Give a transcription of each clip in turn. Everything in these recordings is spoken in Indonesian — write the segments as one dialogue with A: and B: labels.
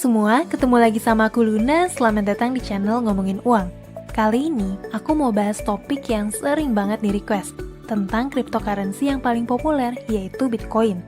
A: semua, ketemu lagi sama aku Luna, selamat datang di channel Ngomongin Uang. Kali ini, aku mau bahas topik yang sering banget di request, tentang cryptocurrency yang paling populer, yaitu Bitcoin.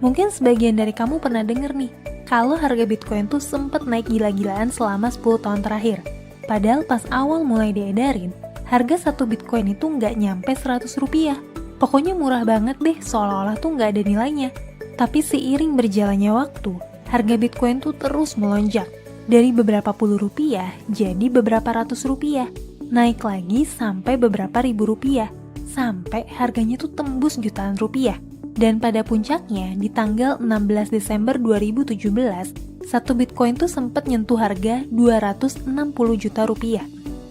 A: Mungkin sebagian dari kamu pernah denger nih, kalau harga Bitcoin tuh sempet naik gila-gilaan selama 10 tahun terakhir. Padahal pas awal mulai diedarin, harga satu Bitcoin itu nggak nyampe 100 rupiah. Pokoknya murah banget deh, seolah-olah tuh nggak ada nilainya. Tapi seiring berjalannya waktu, harga Bitcoin tuh terus melonjak. Dari beberapa puluh rupiah jadi beberapa ratus rupiah. Naik lagi sampai beberapa ribu rupiah. Sampai harganya tuh tembus jutaan rupiah. Dan pada puncaknya, di tanggal 16 Desember 2017, satu Bitcoin tuh sempat nyentuh harga 260 juta rupiah.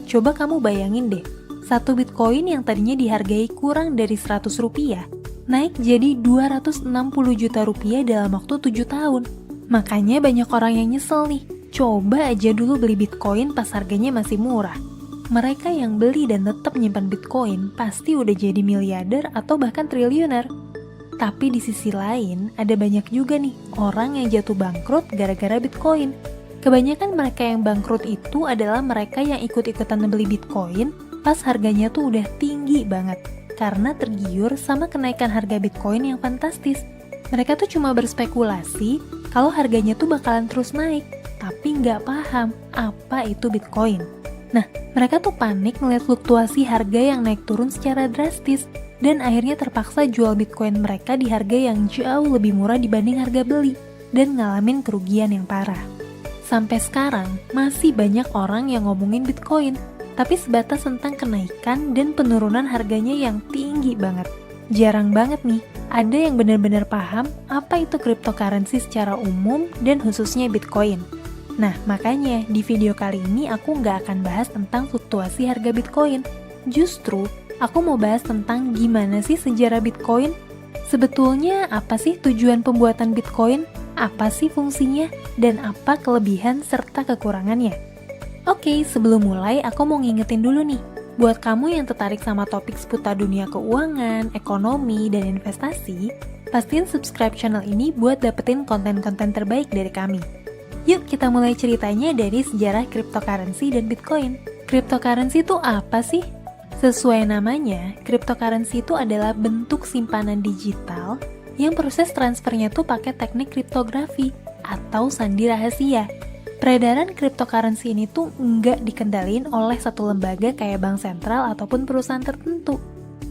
A: Coba kamu bayangin deh, satu Bitcoin yang tadinya dihargai kurang dari 100 rupiah, naik jadi 260 juta rupiah dalam waktu 7 tahun. Makanya banyak orang yang nyesel nih, coba aja dulu beli Bitcoin pas harganya masih murah. Mereka yang beli dan tetap nyimpan Bitcoin pasti udah jadi miliarder atau bahkan triliuner. Tapi di sisi lain, ada banyak juga nih orang yang jatuh bangkrut gara-gara Bitcoin. Kebanyakan mereka yang bangkrut itu adalah mereka yang ikut-ikutan beli Bitcoin pas harganya tuh udah tinggi banget. Karena tergiur sama kenaikan harga Bitcoin yang fantastis. Mereka tuh cuma berspekulasi kalau harganya tuh bakalan terus naik, tapi nggak paham apa itu Bitcoin. Nah, mereka tuh panik melihat fluktuasi harga yang naik turun secara drastis, dan akhirnya terpaksa jual Bitcoin mereka di harga yang jauh lebih murah dibanding harga beli, dan ngalamin kerugian yang parah. Sampai sekarang, masih banyak orang yang ngomongin Bitcoin, tapi sebatas tentang kenaikan dan penurunan harganya yang tinggi banget. Jarang banget nih, ada yang benar-benar paham apa itu cryptocurrency secara umum dan khususnya Bitcoin. Nah, makanya di video kali ini aku nggak akan bahas tentang fluktuasi harga Bitcoin. Justru, aku mau bahas tentang gimana sih sejarah Bitcoin? Sebetulnya apa sih tujuan pembuatan Bitcoin? Apa sih fungsinya? Dan apa kelebihan serta kekurangannya? Oke, sebelum mulai aku mau ngingetin dulu nih. Buat kamu yang tertarik sama topik seputar dunia keuangan, ekonomi, dan investasi, pastiin subscribe channel ini buat dapetin konten-konten terbaik dari kami. Yuk kita mulai ceritanya dari sejarah cryptocurrency dan Bitcoin. Cryptocurrency itu apa sih? Sesuai namanya, cryptocurrency itu adalah bentuk simpanan digital yang proses transfernya tuh pakai teknik kriptografi atau sandi rahasia. Peredaran cryptocurrency ini tuh nggak dikendalin oleh satu lembaga kayak bank sentral ataupun perusahaan tertentu,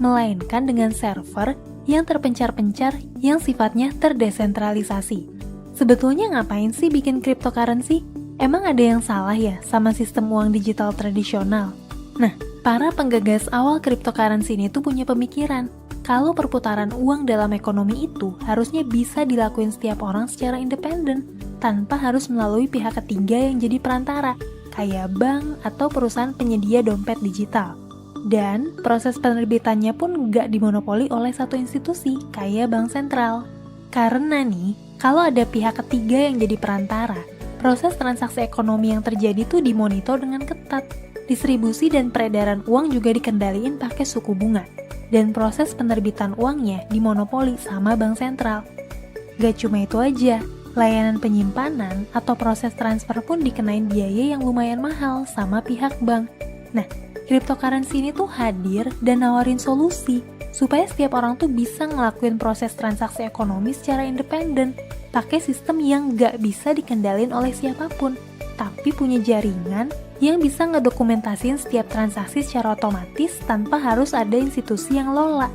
A: melainkan dengan server yang terpencar-pencar yang sifatnya terdesentralisasi. Sebetulnya ngapain sih bikin cryptocurrency? Emang ada yang salah ya sama sistem uang digital tradisional? Nah, para penggagas awal cryptocurrency ini tuh punya pemikiran kalau perputaran uang dalam ekonomi itu harusnya bisa dilakuin setiap orang secara independen, tanpa harus melalui pihak ketiga yang jadi perantara, kayak bank atau perusahaan penyedia dompet digital. Dan proses penerbitannya pun nggak dimonopoli oleh satu institusi, kayak bank sentral. Karena nih, kalau ada pihak ketiga yang jadi perantara, proses transaksi ekonomi yang terjadi tuh dimonitor dengan ketat. Distribusi dan peredaran uang juga dikendaliin pakai suku bunga. Dan proses penerbitan uangnya dimonopoli sama bank sentral. Gak cuma itu aja, layanan penyimpanan atau proses transfer pun dikenain biaya yang lumayan mahal sama pihak bank. Nah, cryptocurrency ini tuh hadir dan nawarin solusi supaya setiap orang tuh bisa ngelakuin proses transaksi ekonomi secara independen, pakai sistem yang gak bisa dikendalin oleh siapapun, tapi punya jaringan yang bisa ngedokumentasiin setiap transaksi secara otomatis tanpa harus ada institusi yang lola.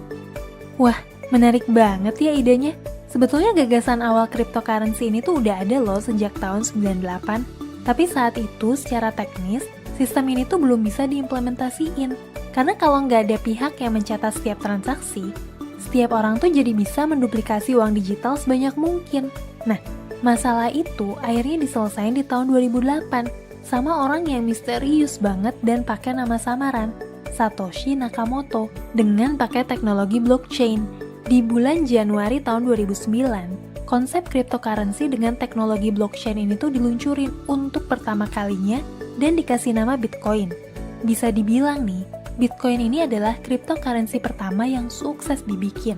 A: Wah, menarik banget ya idenya. Sebetulnya gagasan awal cryptocurrency ini tuh udah ada loh sejak tahun 98, tapi saat itu secara teknis, sistem ini tuh belum bisa diimplementasiin. Karena kalau nggak ada pihak yang mencatat setiap transaksi, setiap orang tuh jadi bisa menduplikasi uang digital sebanyak mungkin. Nah, masalah itu akhirnya diselesain di tahun 2008 sama orang yang misterius banget dan pakai nama samaran, Satoshi Nakamoto, dengan pakai teknologi blockchain. Di bulan Januari tahun 2009, konsep cryptocurrency dengan teknologi blockchain ini tuh diluncurin untuk pertama kalinya dan dikasih nama Bitcoin. Bisa dibilang nih, Bitcoin ini adalah cryptocurrency pertama yang sukses dibikin.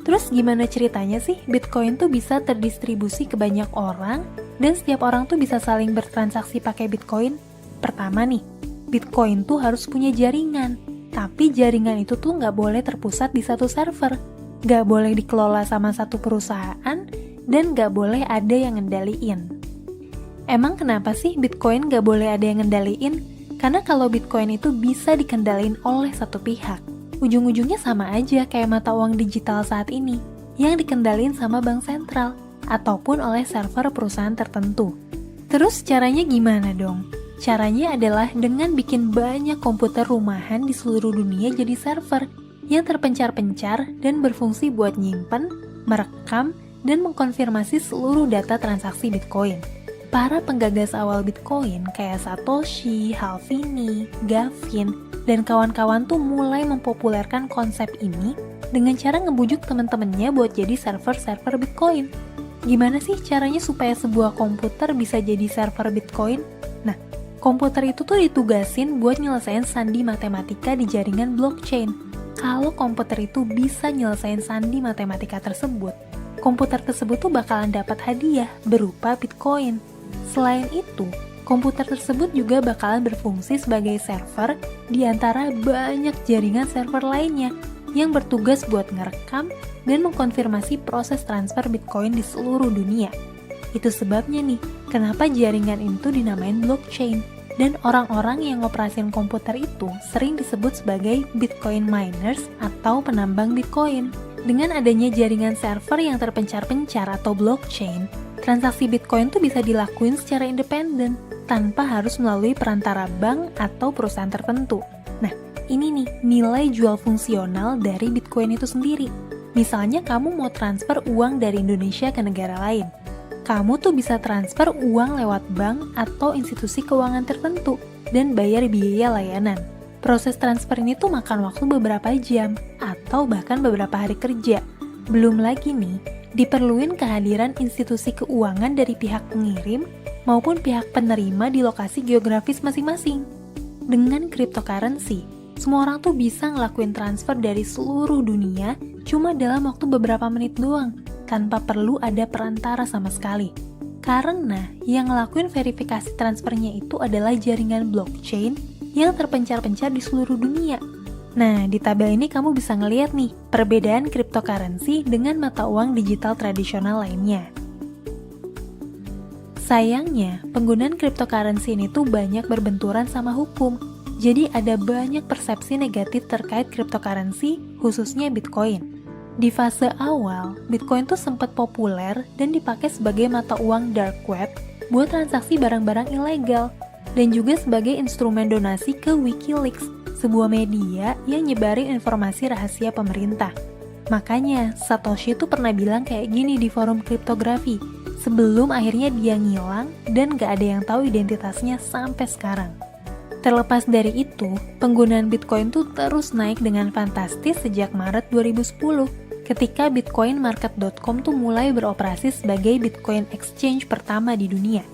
A: Terus gimana ceritanya sih Bitcoin tuh bisa terdistribusi ke banyak orang dan setiap orang tuh bisa saling bertransaksi pakai Bitcoin. Pertama nih, Bitcoin tuh harus punya jaringan, tapi jaringan itu tuh nggak boleh terpusat di satu server, nggak boleh dikelola sama satu perusahaan, dan nggak boleh ada yang ngendaliin. Emang kenapa sih Bitcoin nggak boleh ada yang ngendaliin? Karena kalau Bitcoin itu bisa dikendaliin oleh satu pihak, ujung-ujungnya sama aja kayak mata uang digital saat ini, yang dikendaliin sama bank sentral, ataupun oleh server perusahaan tertentu. Terus caranya gimana dong? Caranya adalah dengan bikin banyak komputer rumahan di seluruh dunia jadi server yang terpencar-pencar dan berfungsi buat nyimpen, merekam, dan mengkonfirmasi seluruh data transaksi Bitcoin. Para penggagas awal Bitcoin kayak Satoshi, Halvini, Gavin, dan kawan-kawan tuh mulai mempopulerkan konsep ini dengan cara ngebujuk temen-temennya buat jadi server-server Bitcoin. Gimana sih caranya supaya sebuah komputer bisa jadi server Bitcoin? Nah, komputer itu tuh ditugasin buat nyelesain sandi matematika di jaringan blockchain. Kalau komputer itu bisa nyelesain sandi matematika tersebut, komputer tersebut tuh bakalan dapat hadiah berupa Bitcoin. Selain itu, komputer tersebut juga bakalan berfungsi sebagai server di antara banyak jaringan server lainnya yang bertugas buat ngerekam dan mengkonfirmasi proses transfer Bitcoin di seluruh dunia. Itu sebabnya nih, kenapa jaringan itu dinamain blockchain, dan orang-orang yang ngoperasin komputer itu sering disebut sebagai Bitcoin miners atau penambang Bitcoin. Dengan adanya jaringan server yang terpencar-pencar atau blockchain, transaksi Bitcoin tuh bisa dilakuin secara independen, tanpa harus melalui perantara bank atau perusahaan tertentu. Nah, ini nih nilai jual fungsional dari Bitcoin itu sendiri. Misalnya kamu mau transfer uang dari Indonesia ke negara lain. Kamu tuh bisa transfer uang lewat bank atau institusi keuangan tertentu dan bayar biaya layanan. Proses transfer ini tuh makan waktu beberapa jam atau bahkan beberapa hari kerja. Belum lagi nih, diperluin kehadiran institusi keuangan dari pihak pengirim maupun pihak penerima di lokasi geografis masing-masing. Dengan cryptocurrency, semua orang tuh bisa ngelakuin transfer dari seluruh dunia cuma dalam waktu beberapa menit doang, tanpa perlu ada perantara sama sekali. Karena yang ngelakuin verifikasi transfernya itu adalah jaringan blockchain yang terpencar-pencar di seluruh dunia. Nah, di tabel ini kamu bisa ngeliat nih perbedaan cryptocurrency dengan mata uang digital tradisional lainnya. Sayangnya, penggunaan cryptocurrency ini tuh banyak berbenturan sama hukum. Jadi ada banyak persepsi negatif terkait cryptocurrency, khususnya Bitcoin. Di fase awal, Bitcoin tuh sempat populer dan dipakai sebagai mata uang dark web buat transaksi barang-barang ilegal, dan juga sebagai instrumen donasi ke Wikileaks, sebuah media yang nyebarin informasi rahasia pemerintah. Makanya, Satoshi tuh pernah bilang kayak gini di forum kriptografi, sebelum akhirnya dia ngilang dan gak ada yang tahu identitasnya sampai sekarang. Terlepas dari itu, penggunaan Bitcoin tuh terus naik dengan fantastis sejak Maret 2010, ketika bitcoinmarket.com tuh mulai beroperasi sebagai Bitcoin exchange pertama di dunia.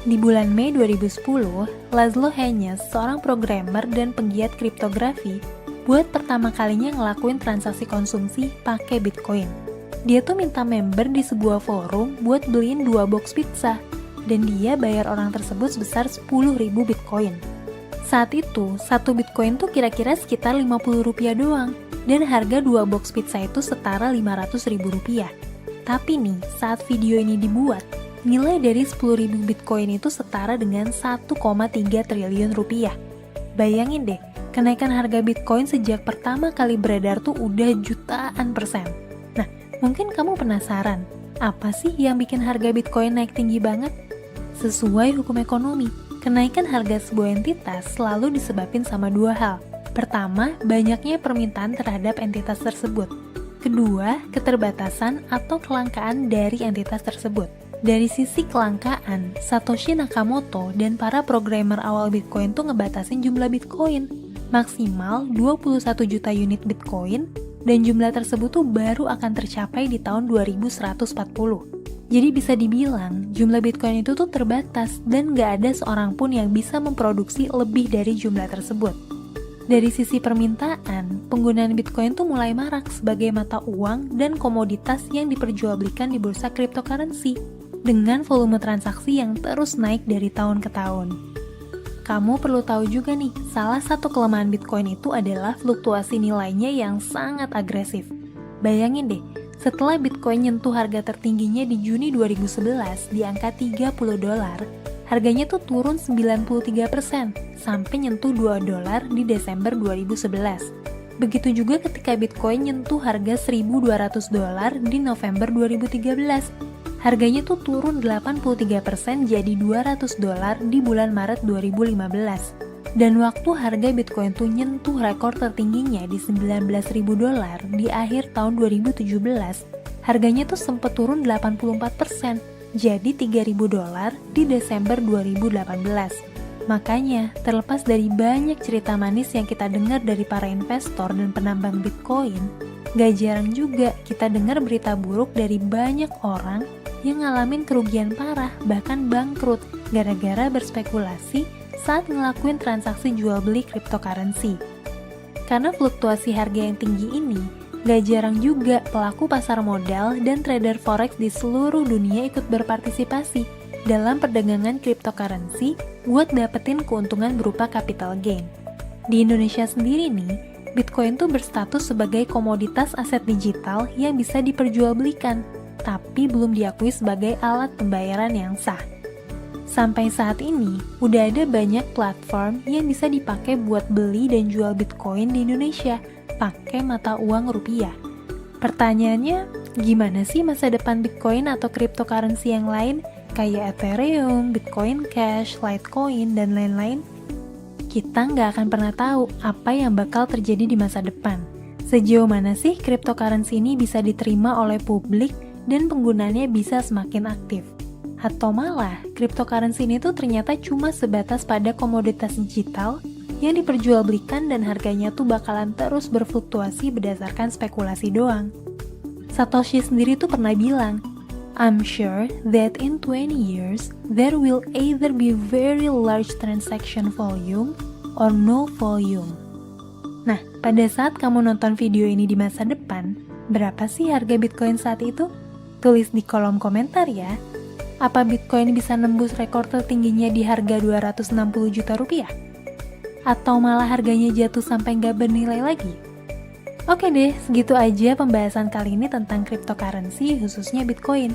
A: Di bulan Mei 2010, Laszlo Hanyecz, seorang programmer dan penggiat kriptografi, buat pertama kalinya ngelakuin transaksi konsumsi pakai Bitcoin. Dia tuh minta member di sebuah forum buat beliin 2 box pizza, dan dia bayar orang tersebut sebesar 10.000 Bitcoin. Saat itu, 1 Bitcoin tuh kira-kira sekitar Rp50 doang, dan harga 2 box pizza itu setara Rp500.000. Tapi nih, saat video ini dibuat, nilai dari 10.000 Bitcoin itu setara dengan 1,3 triliun rupiah. Bayangin deh, kenaikan harga Bitcoin sejak pertama kali beredar tuh udah jutaan %. Nah, mungkin kamu penasaran, apa sih yang bikin harga Bitcoin naik tinggi banget? Sesuai hukum ekonomi, kenaikan harga sebuah entitas selalu disebabkan sama 2 hal. Pertama, banyaknya permintaan terhadap entitas tersebut. Kedua, keterbatasan atau kelangkaan dari entitas tersebut. Dari sisi kelangkaan, Satoshi Nakamoto dan para programmer awal Bitcoin tuh ngebatasin jumlah Bitcoin, maksimal 21 juta unit Bitcoin, dan jumlah tersebut tuh baru akan tercapai di tahun 2140. Jadi bisa dibilang, jumlah Bitcoin itu tuh terbatas dan gak ada seorang pun yang bisa memproduksi lebih dari jumlah tersebut. Dari sisi permintaan, penggunaan Bitcoin tuh mulai marak sebagai mata uang dan komoditas yang diperjualbelikan di bursa cryptocurrency. dengan volume transaksi yang terus naik dari tahun ke tahun. Kamu perlu tahu juga nih, salah satu kelemahan Bitcoin itu adalah fluktuasi nilainya yang sangat agresif. Bayangin deh, setelah Bitcoin nyentuh harga tertingginya di Juni 2011 di angka $30, harganya tuh turun 93% sampai nyentuh $2 di Desember 2011. Begitu juga ketika Bitcoin nyentuh harga $1.200 di November 2013. Harganya tuh turun 83% jadi $200 di bulan Maret 2015. Dan waktu harga Bitcoin tuh nyentuh rekor tertingginya di $19.000 di akhir tahun 2017, harganya tuh sempat turun 84%, jadi $3.000 di Desember 2018. Makanya, terlepas dari banyak cerita manis yang kita dengar dari para investor dan penambang Bitcoin, gak jarang juga kita dengar berita buruk dari banyak orang yang ngalamin kerugian parah, bahkan bangkrut, gara-gara berspekulasi saat ngelakuin transaksi jual beli cryptocurrency. Karena fluktuasi harga yang tinggi ini, gak jarang juga pelaku pasar modal dan trader forex di seluruh dunia ikut berpartisipasi dalam perdagangan cryptocurrency buat dapetin keuntungan berupa capital gain. Di Indonesia sendiri nih, Bitcoin tuh berstatus sebagai komoditas aset digital yang bisa diperjualbelikan, tapi belum diakui sebagai alat pembayaran yang sah. Sampai saat ini, udah ada banyak platform yang bisa dipakai buat beli dan jual Bitcoin di Indonesia, pakai mata uang rupiah. Pertanyaannya, gimana sih masa depan Bitcoin atau cryptocurrency yang lain, kayak Ethereum, Bitcoin Cash, Litecoin, dan lain-lain? Kita nggak akan pernah tahu apa yang bakal terjadi di masa depan. Sejauh mana sih cryptocurrency ini bisa diterima oleh publik dan penggunanya bisa semakin aktif? Atau malah, cryptocurrency ini tuh ternyata cuma sebatas pada komoditas digital yang diperjualbelikan dan harganya tuh bakalan terus berfluktuasi berdasarkan spekulasi doang. Satoshi sendiri tuh pernah bilang, "I'm sure that in 20 years, there will either be very large transaction volume or no volume." Nah, pada saat kamu nonton video ini di masa depan, berapa sih harga Bitcoin saat itu? Tulis di kolom komentar ya. Apa Bitcoin bisa nembus rekor tertingginya di harga 260 juta rupiah? Atau malah harganya jatuh sampai nggak bernilai lagi? Oke deh, segitu aja pembahasan kali ini tentang cryptocurrency, khususnya Bitcoin.